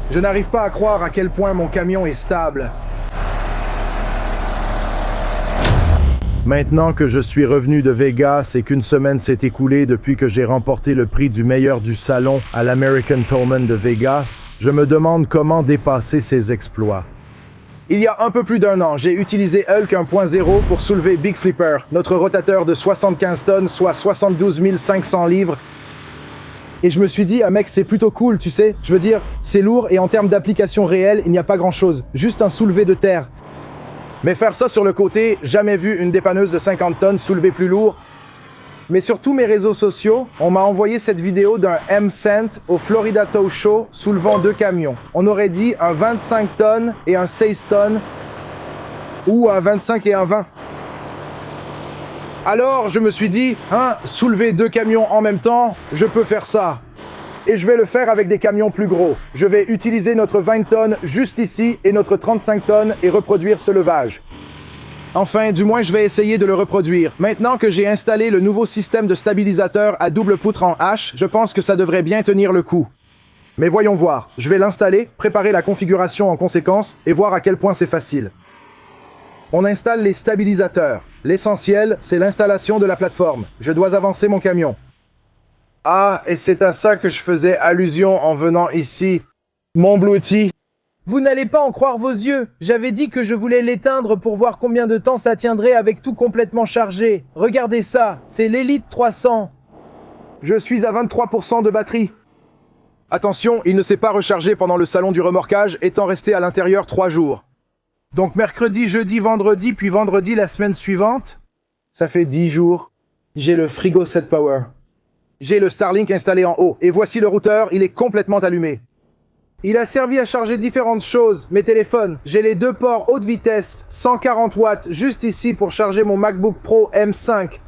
Je n'arrive pas à croire à quel point mon camion est stable. Maintenant que je suis revenu de Vegas et qu'une semaine s'est écoulée depuis que j'ai remporté le prix du meilleur du salon à l'American Towman de Vegas, je me demande comment dépasser ces exploits. Il y a un peu plus d'un an, j'ai utilisé Hulk 1.0 pour soulever Big Flipper, notre rotateur de 75 tonnes, soit 72 500 livres. Et je me suis dit, ah mec, c'est plutôt cool, tu sais. Je veux dire, c'est lourd et en termes d'application réelle, il n'y a pas grand-chose. Juste un soulevé de terre. Mais faire ça sur le côté, jamais vu une dépanneuse de 50 tonnes soulever plus lourd. Mais sur tous mes réseaux sociaux, on m'a envoyé cette vidéo d'un M-Cent au Florida Tow Show soulevant 2 camions. On aurait dit un 25 tonnes et un 16 tonnes, ou un 25 et un 20. Alors je me suis dit, soulever 2 camions en même temps, je peux faire ça. Et je vais le faire avec des camions plus gros. Je vais utiliser notre 20 tonnes juste ici et notre 35 tonnes et reproduire ce levage. Enfin, du moins je vais essayer de le reproduire. Maintenant que j'ai installé le nouveau système de stabilisateur à double poutre en H, je pense que ça devrait bien tenir le coup. Mais voyons voir. Je vais l'installer, préparer la configuration en conséquence et voir à quel point c'est facile. On installe les stabilisateurs. L'essentiel, c'est l'installation de la plateforme. Je dois avancer mon camion. Ah, et c'est à ça que je faisais allusion en venant ici. Mon Bluetooth. Vous n'allez pas en croire vos yeux. J'avais dit que je voulais l'éteindre pour voir combien de temps ça tiendrait avec tout complètement chargé. Regardez ça, c'est l'Elite 300. Je suis à 23% de batterie. Attention, il ne s'est pas rechargé pendant le salon du remorquage, étant resté à l'intérieur 3 jours. Donc mercredi, jeudi, vendredi, puis vendredi la semaine suivante, ça fait 10 jours. J'ai le frigo Set Power. J'ai le Starlink installé en haut, et voici le routeur, il est complètement allumé. Il a servi à charger différentes choses, mes téléphones. J'ai les 2 ports haute vitesse, 140 watts, juste ici pour charger mon MacBook Pro M5.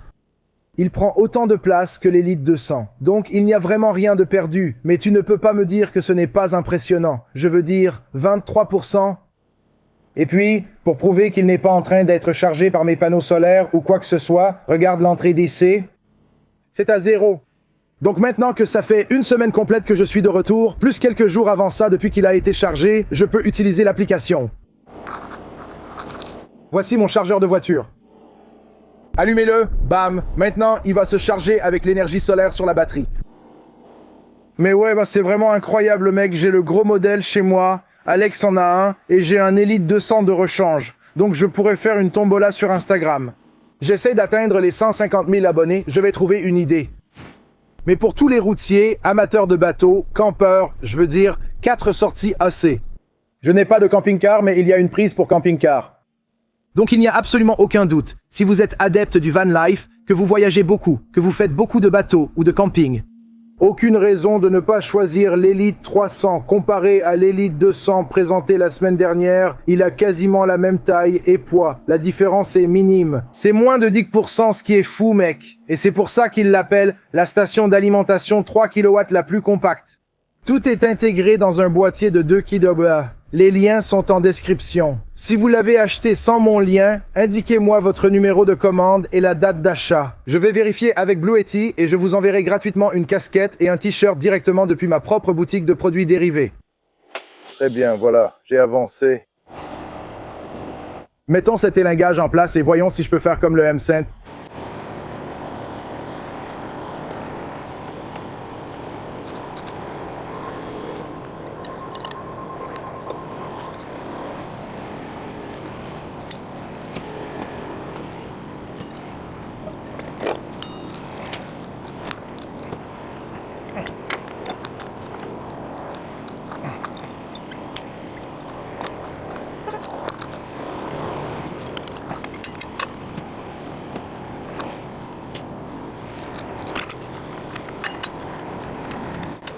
Il prend autant de place que l'Elite 200, donc il n'y a vraiment rien de perdu, mais tu ne peux pas me dire que ce n'est pas impressionnant. Je veux dire, 23%. Et puis, pour prouver qu'il n'est pas en train d'être chargé par mes panneaux solaires ou quoi que ce soit, regarde l'entrée DC. C'est à 0. Donc maintenant que ça fait une semaine complète que je suis de retour, plus quelques jours avant ça depuis qu'il a été chargé, je peux utiliser l'application. Voici mon chargeur de voiture. Allumez-le, bam, maintenant il va se charger avec l'énergie solaire sur la batterie. Mais ouais, c'est vraiment incroyable mec, j'ai le gros modèle chez moi, Alex en a un, et j'ai un Elite 200 de rechange, donc je pourrais faire une tombola sur Instagram. J'essaie d'atteindre les 150 000 abonnés, je vais trouver une idée. Mais pour tous les routiers, amateurs de bateaux, campeurs, je veux dire 4 sorties AC. Je n'ai pas de camping-car, mais il y a une prise pour camping-car. Donc il n'y a absolument aucun doute, si vous êtes adepte du van life, que vous voyagez beaucoup, que vous faites beaucoup de bateaux ou de camping. Aucune raison de ne pas choisir l'Elite 300 comparé à l'Elite 200 présenté la semaine dernière. Il a quasiment la même taille et poids. La différence est minime. C'est moins de 10%, ce qui est fou, mec. Et c'est pour ça qu'il l'appelle la station d'alimentation 3 kW la plus compacte. Tout est intégré dans un boîtier de 2 kW. Les liens sont en description. Si vous l'avez acheté sans mon lien, indiquez-moi votre numéro de commande et la date d'achat. Je vais vérifier avec Bluetooth et je vous enverrai gratuitement une casquette et un t-shirt directement depuis ma propre boutique de produits dérivés. Très bien, voilà, j'ai avancé. Mettons cet élingage en place et voyons si je peux faire comme le M-Cent.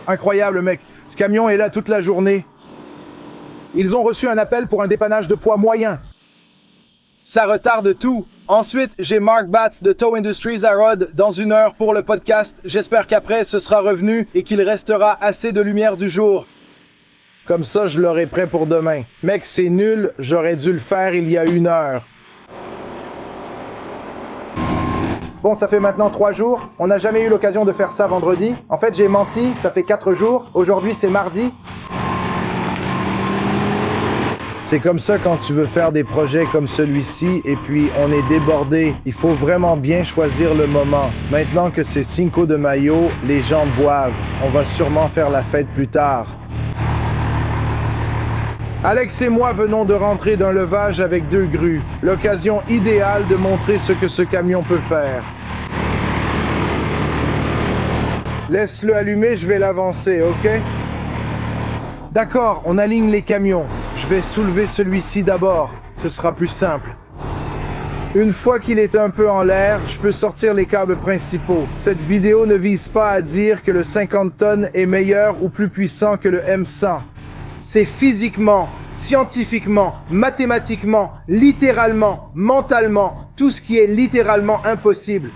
Incroyable mec, ce camion est là toute la journée. Ils ont reçu un appel pour un dépannage de poids moyen. Ça retarde tout. Ensuite, j'ai Mark Batts de Tow Industries à Rod dans 1 heure pour le podcast. J'espère qu'après ce sera revenu et qu'il restera assez de lumière du jour. Comme ça, je l'aurai prêt pour demain. Mec, c'est nul, j'aurais dû le faire il y a 1 heure. Bon, ça fait maintenant 3 jours. On n'a jamais eu l'occasion de faire ça vendredi. En fait, j'ai menti, ça fait 4 jours. Aujourd'hui, c'est mardi. C'est comme ça quand tu veux faire des projets comme celui-ci et puis on est débordé. Il faut vraiment bien choisir le moment. Maintenant que c'est Cinco de Mayo, les gens boivent. On va sûrement faire la fête plus tard. Alex et moi venons de rentrer d'un levage avec 2 grues. L'occasion idéale de montrer ce que ce camion peut faire. Laisse-le allumer, je vais l'avancer, ok? D'accord, on aligne les camions. Je vais soulever celui-ci d'abord. Ce sera plus simple. Une fois qu'il est un peu en l'air, je peux sortir les câbles principaux. Cette vidéo ne vise pas à dire que le 50 tonnes est meilleur ou plus puissant que le M100. C'est physiquement, scientifiquement, mathématiquement, littéralement, mentalement, tout ce qui est littéralement impossible.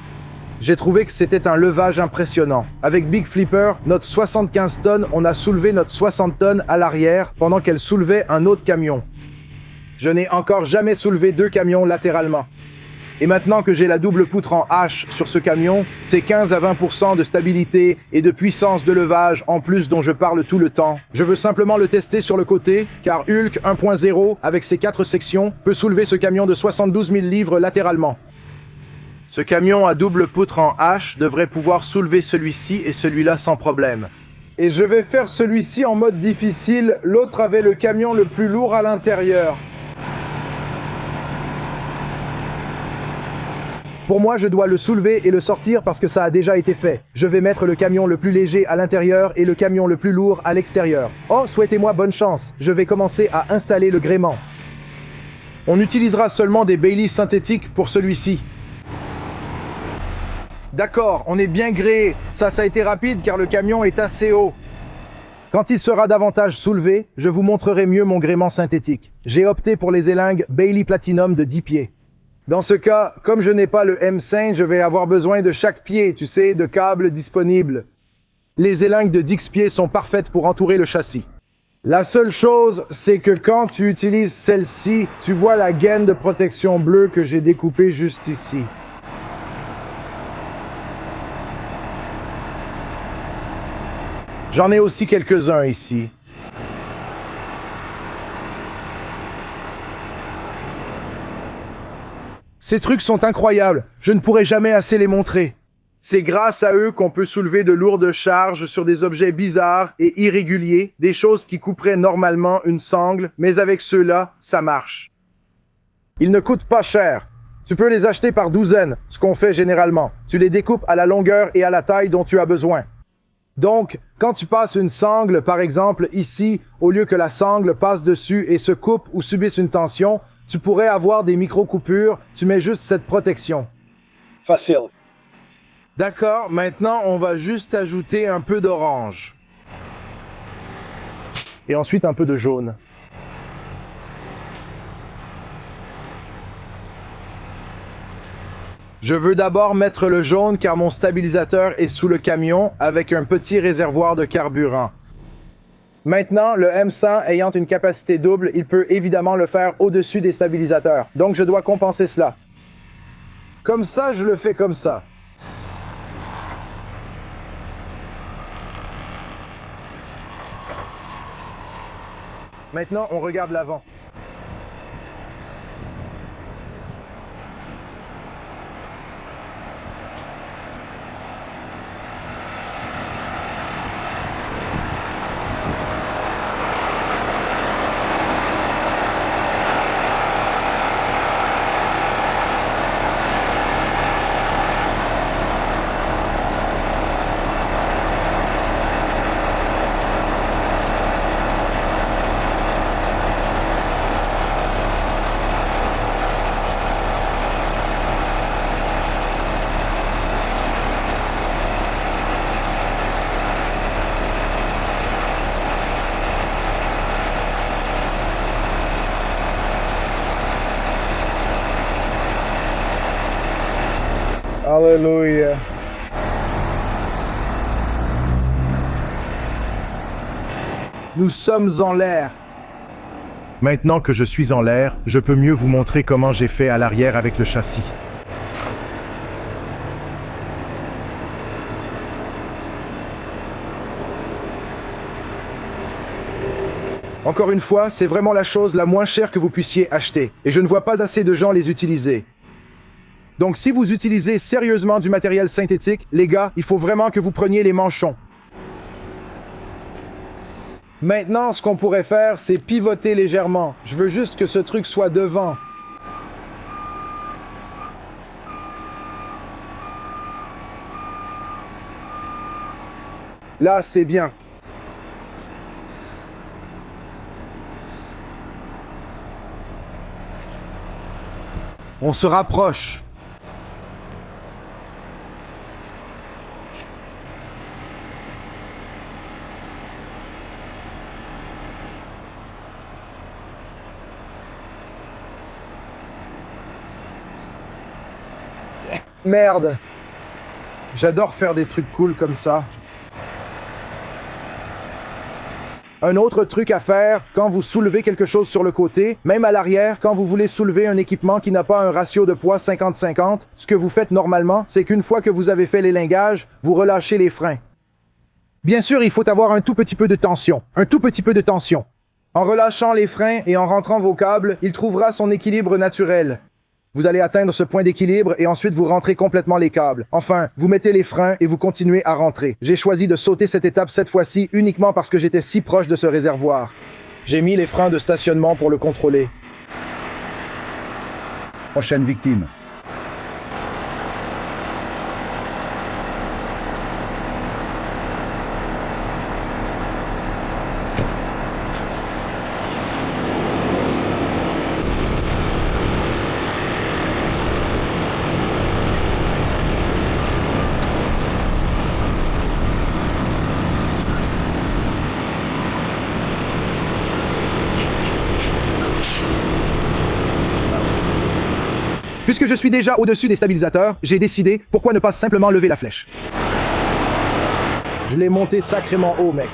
J'ai trouvé que c'était un levage impressionnant. Avec Big Flipper, notre 75 tonnes, on a soulevé notre 60 tonnes à l'arrière pendant qu'elle soulevait un autre camion. Je n'ai encore jamais soulevé 2 camions latéralement. Et maintenant que j'ai la double poutre en H sur ce camion, c'est 15 à 20% de stabilité et de puissance de levage en plus dont je parle tout le temps. Je veux simplement le tester sur le côté, car Hulk 1.0, avec ses 4 sections, peut soulever ce camion de 72 000 livres latéralement. Ce camion à double poutre en H devrait pouvoir soulever celui-ci et celui-là sans problème. Et je vais faire celui-ci en mode difficile, l'autre avait le camion le plus lourd à l'intérieur. Pour moi, je dois le soulever et le sortir parce que ça a déjà été fait. Je vais mettre le camion le plus léger à l'intérieur et le camion le plus lourd à l'extérieur. Oh, souhaitez-moi bonne chance. Je vais commencer à installer le gréement. On utilisera seulement des Bailey synthétiques pour celui-ci. D'accord, on est bien gréé. Ça a été rapide car le camion est assez haut. Quand il sera davantage soulevé, je vous montrerai mieux mon gréement synthétique. J'ai opté pour les élingues Bailey Platinum de 10 pieds. Dans ce cas, comme je n'ai pas le M5, je vais avoir besoin de chaque pied, tu sais, de câbles disponibles. Les élingues de 10 pieds sont parfaites pour entourer le châssis. La seule chose, c'est que quand tu utilises celle-ci, tu vois la gaine de protection bleue que j'ai découpée juste ici. J'en ai aussi quelques-uns ici. Ces trucs sont incroyables, je ne pourrai jamais assez les montrer. C'est grâce à eux qu'on peut soulever de lourdes charges sur des objets bizarres et irréguliers, des choses qui couperaient normalement une sangle, mais avec ceux-là, ça marche. Ils ne coûtent pas cher. Tu peux les acheter par douzaines, ce qu'on fait généralement. Tu les découpes à la longueur et à la taille dont tu as besoin. Donc, quand tu passes une sangle, par exemple ici, au lieu que la sangle passe dessus et se coupe ou subisse une tension, tu pourrais avoir des micro-coupures, tu mets juste cette protection. Facile. D'accord, maintenant on va juste ajouter un peu d'orange. Et ensuite un peu de jaune. Je veux d'abord mettre le jaune car mon stabilisateur est sous le camion avec un petit réservoir de carburant. Maintenant, le M100 ayant une capacité double, il peut évidemment le faire au-dessus des stabilisateurs. Donc je dois compenser cela. Comme ça, je le fais comme ça. Maintenant, on regarde l'avant. Alléluia. Nous sommes en l'air. Maintenant que je suis en l'air, je peux mieux vous montrer comment j'ai fait à l'arrière avec le châssis. Encore une fois, c'est vraiment la chose la moins chère que vous puissiez acheter. Et je ne vois pas assez de gens les utiliser. Donc si vous utilisez sérieusement du matériel synthétique, les gars, il faut vraiment que vous preniez les manchons. Maintenant, ce qu'on pourrait faire, c'est pivoter légèrement. Je veux juste que ce truc soit devant. Là, c'est bien. On se rapproche. Merde. J'adore faire des trucs cool comme ça. Un autre truc à faire, quand vous soulevez quelque chose sur le côté, même à l'arrière, quand vous voulez soulever un équipement qui n'a pas un ratio de poids 50-50, ce que vous faites normalement, c'est qu'une fois que vous avez fait l'élingage, vous relâchez les freins. Bien sûr, il faut avoir un tout petit peu de tension. Un tout petit peu de tension. En relâchant les freins et en rentrant vos câbles, il trouvera son équilibre naturel. Vous allez atteindre ce point d'équilibre et ensuite vous rentrez complètement les câbles. Enfin, vous mettez les freins et vous continuez à rentrer. J'ai choisi de sauter cette étape cette fois-ci uniquement parce que j'étais si proche de ce réservoir. J'ai mis les freins de stationnement pour le contrôler. Prochaine victime. Puisque je suis déjà au-dessus des stabilisateurs, j'ai décidé pourquoi ne pas simplement lever la flèche. Je l'ai monté sacrément haut, mec.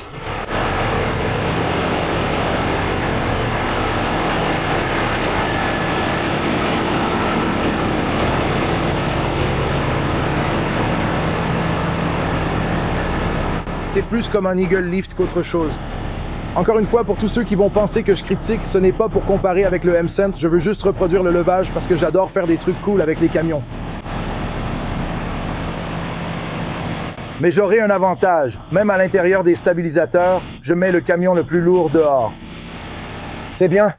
C'est plus comme un eagle lift qu'autre chose. Encore une fois, pour tous ceux qui vont penser que je critique, ce n'est pas pour comparer avec le M-Cent, je veux juste reproduire le levage parce que j'adore faire des trucs cool avec les camions. Mais j'aurai un avantage. Même à l'intérieur des stabilisateurs, je mets le camion le plus lourd dehors. C'est bien.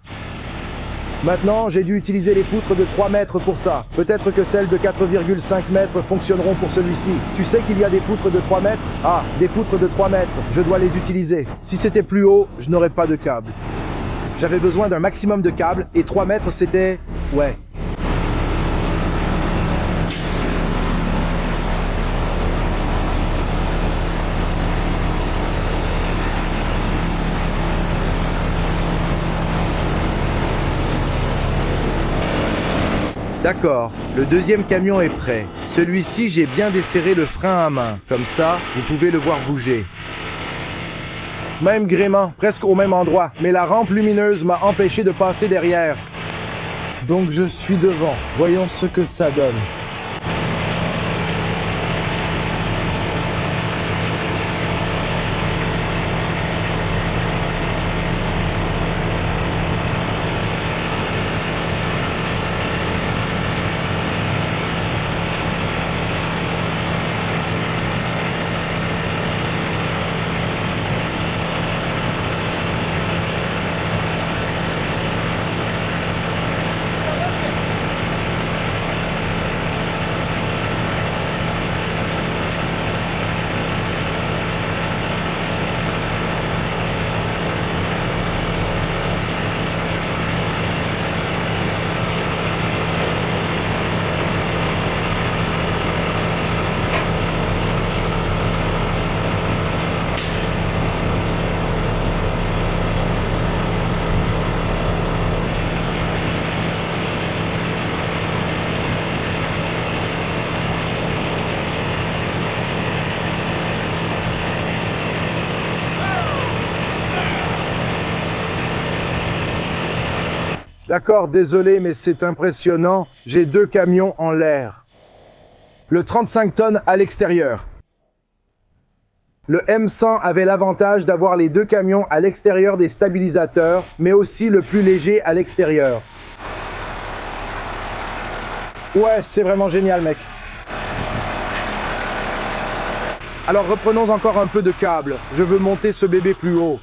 Maintenant, j'ai dû utiliser les poutres de 3 mètres pour ça. Peut-être que celles de 4,5 mètres fonctionneront pour celui-ci. Tu sais qu'il y a des poutres de 3 mètres? Ah, des poutres de 3 mètres. Je dois les utiliser. Si c'était plus haut, je n'aurais pas de câble. J'avais besoin d'un maximum de câbles, et 3 mètres c'était... ouais. D'accord, le deuxième camion est prêt. Celui-ci, j'ai bien desserré le frein à main. Comme ça, vous pouvez le voir bouger. Même gréement, presque au même endroit, mais la rampe lumineuse m'a empêché de passer derrière. Donc je suis devant. Voyons ce que ça donne. D'accord, désolé, mais c'est impressionnant. J'ai 2 camions en l'air. Le 35 tonnes à l'extérieur. Le M100 avait l'avantage d'avoir les deux camions à l'extérieur des stabilisateurs, mais aussi le plus léger à l'extérieur. Ouais, c'est vraiment génial, mec. Alors reprenons encore un peu de câble. Je veux monter ce bébé plus haut.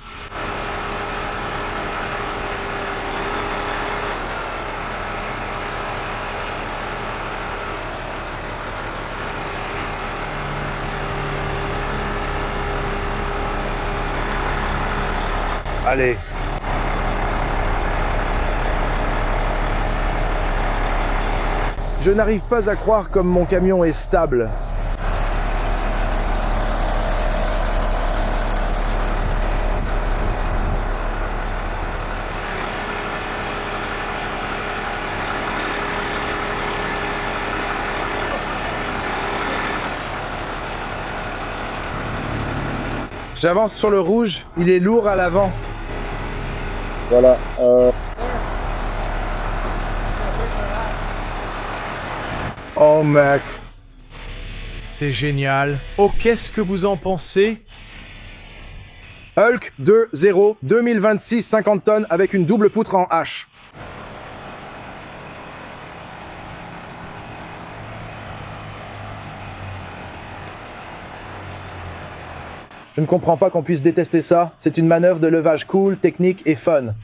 Allez. Je n'arrive pas à croire comme mon camion est stable. J'avance sur le rouge, il est lourd à l'avant. Voilà. Oh mec. C'est génial. Oh, qu'est-ce que vous en pensez? Hulk 2.0 2026 50 tonnes avec une double poutre en H. Je ne comprends pas qu'on puisse détester ça. C'est une manœuvre de levage cool, technique et fun.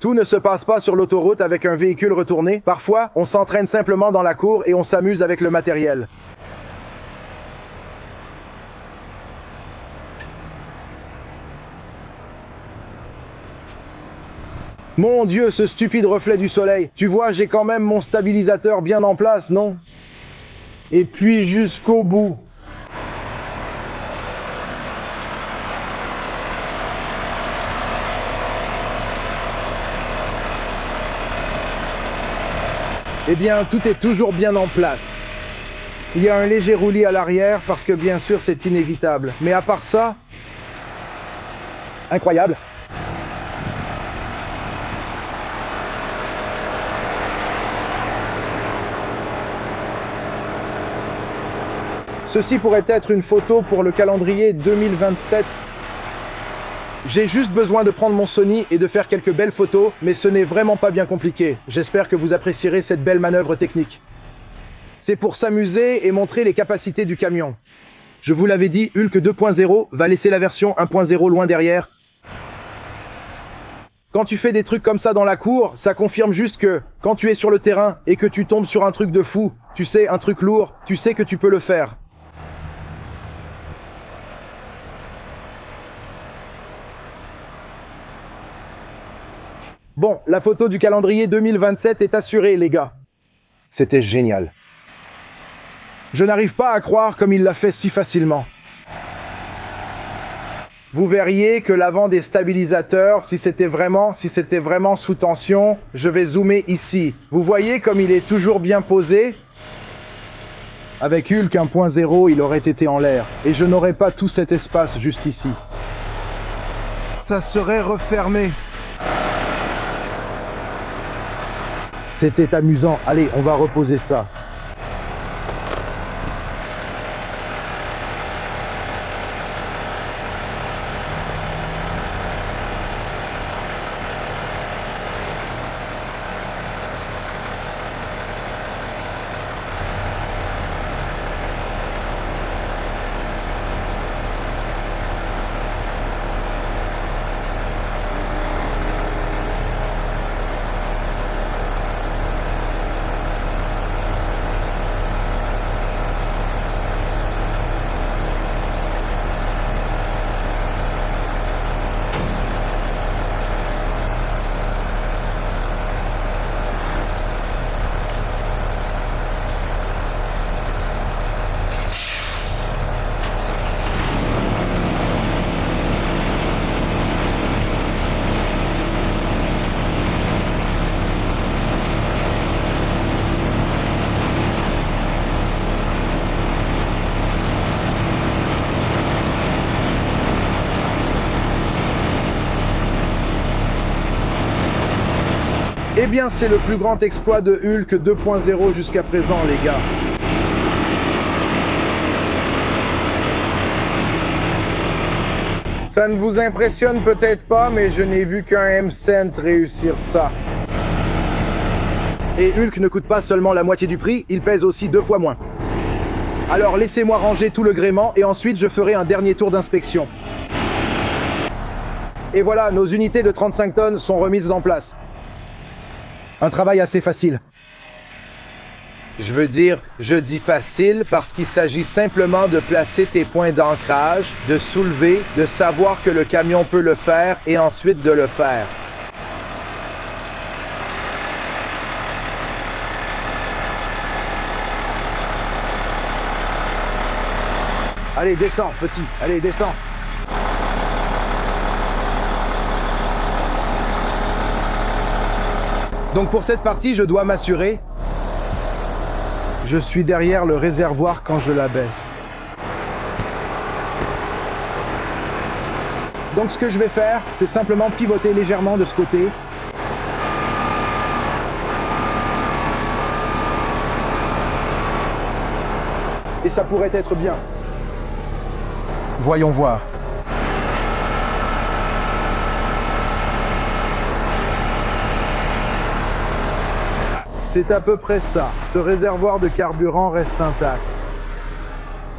Tout ne se passe pas sur l'autoroute avec un véhicule retourné. Parfois, on s'entraîne simplement dans la cour et on s'amuse avec le matériel. Mon Dieu, ce stupide reflet du soleil. Tu vois, j'ai quand même mon stabilisateur bien en place, non? Et puis jusqu'au bout. Eh bien, tout est toujours bien en place. Il y a un léger roulis à l'arrière parce que bien sûr c'est inévitable. Mais à part ça, incroyable. Ceci pourrait être une photo pour le calendrier 2027. J'ai juste besoin de prendre mon Sony et de faire quelques belles photos, mais ce n'est vraiment pas bien compliqué. J'espère que vous apprécierez cette belle manœuvre technique. C'est pour s'amuser et montrer les capacités du camion. Je vous l'avais dit, Hulk 2.0 va laisser la version 1.0 loin derrière. Quand tu fais des trucs comme ça dans la cour, ça confirme juste que, quand tu es sur le terrain et que tu tombes sur un truc de fou, tu sais, un truc lourd, tu sais que tu peux le faire. Bon, la photo du calendrier 2027 est assurée, les gars. C'était génial. Je n'arrive pas à croire comme il l'a fait si facilement. Vous verriez que l'avant des stabilisateurs, si c'était vraiment sous tension, je vais zoomer ici. Vous voyez comme il est toujours bien posé? Avec Hulk 1.0, il aurait été en l'air. Et je n'aurais pas tout cet espace juste ici. Ça serait refermé. C'était amusant. Allez, on va reposer ça. Eh bien, c'est le plus grand exploit de Hulk 2.0 jusqu'à présent, les gars. Ça ne vous impressionne peut-être pas, mais je n'ai vu qu'un M-Cent réussir ça. Et Hulk ne coûte pas seulement la moitié du prix, il pèse aussi 2 fois moins. Alors laissez-moi ranger tout le gréement et ensuite je ferai un dernier tour d'inspection. Et voilà, nos unités de 35 tonnes sont remises en place. Un travail assez facile. Je veux dire, je dis facile parce qu'il s'agit simplement de placer tes points d'ancrage, de soulever, de savoir que le camion peut le faire et ensuite de le faire. Allez, descends, petit. Allez, descends. Donc pour cette partie, je dois m'assurer. Je suis derrière le réservoir quand je l'abaisse. Donc ce que je vais faire, c'est simplement pivoter légèrement de ce côté. Et ça pourrait être bien. Voyons voir. C'est à peu près ça. Ce réservoir de carburant reste intact.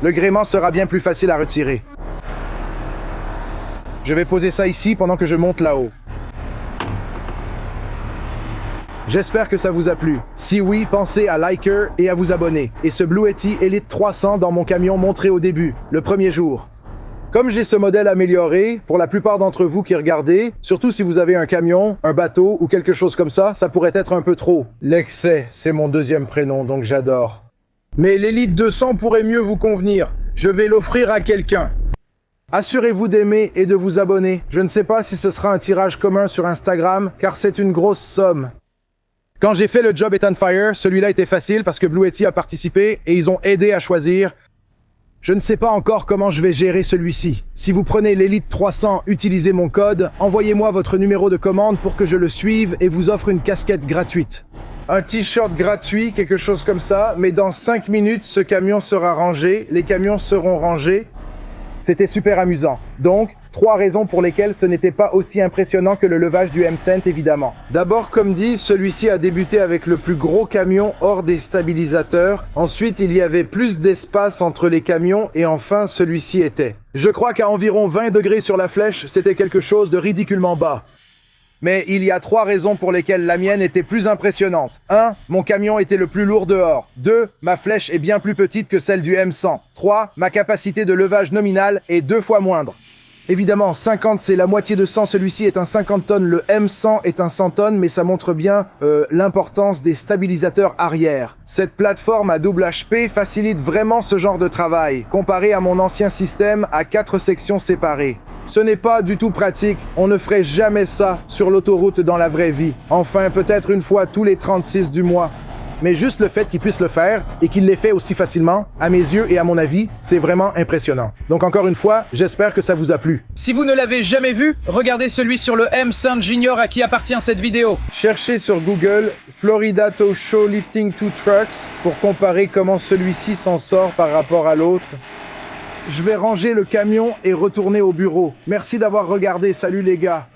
Le gréement sera bien plus facile à retirer. Je vais poser ça ici pendant que je monte là-haut. J'espère que ça vous a plu. Si oui, pensez à liker et à vous abonner. Et ce Blue Yeti Elite 300 dans mon camion montré au début, le premier jour. Comme j'ai ce modèle amélioré, pour la plupart d'entre vous qui regardez, surtout si vous avez un camion, un bateau ou quelque chose comme ça pourrait être un peu trop. L'excès, c'est mon deuxième prénom, donc j'adore. Mais l'Elite 200 pourrait mieux vous convenir. Je vais l'offrir à quelqu'un. Assurez-vous d'aimer et de vous abonner. Je ne sais pas si ce sera un tirage commun sur Instagram, car c'est une grosse somme. Quand j'ai fait le job Ethan Fire, celui-là était facile parce que Blue Yeti a participé et ils ont aidé à choisir. Je ne sais pas encore comment je vais gérer celui-ci. Si vous prenez l'Elite 300, utilisez mon code, envoyez-moi votre numéro de commande pour que je le suive et vous offre une casquette gratuite. Un t-shirt gratuit, quelque chose comme ça, mais dans 5 minutes, ce camion sera rangé, les camions seront rangés. C'était super amusant. Donc, 3 raisons pour lesquelles ce n'était pas aussi impressionnant que le levage du M-Cent, évidemment. D'abord, comme dit, celui-ci a débuté avec le plus gros camion hors des stabilisateurs. Ensuite, il y avait plus d'espace entre les camions et enfin, celui-ci était. Je crois qu'à environ 20 degrés sur la flèche, c'était quelque chose de ridiculement bas. Mais il y a 3 raisons pour lesquelles la mienne était plus impressionnante. 1. Mon camion était le plus lourd dehors. 2. Ma flèche est bien plus petite que celle du M100. 3. Ma capacité de levage nominale est 2 fois moindre. Évidemment, 50 c'est la moitié de 100, celui-ci est un 50 tonnes, le M100 est un 100 tonnes, mais ça montre bien l'importance des stabilisateurs arrière. Cette plateforme à double HP facilite vraiment ce genre de travail, comparé à mon ancien système à 4 sections séparées. Ce n'est pas du tout pratique, on ne ferait jamais ça sur l'autoroute dans la vraie vie. Enfin, peut-être une fois tous les 36 du mois. Mais juste le fait qu'il puisse le faire et qu'il l'ait fait aussi facilement, à mes yeux et à mon avis, c'est vraiment impressionnant. Donc encore une fois, j'espère que ça vous a plu. Si vous ne l'avez jamais vu, regardez celui sur le M-Cent Junior à qui appartient cette vidéo. Cherchez sur Google Florida Tow Show Lifting 2 Trucks pour comparer comment celui-ci s'en sort par rapport à l'autre. Je vais ranger le camion et retourner au bureau. Merci d'avoir regardé, salut les gars.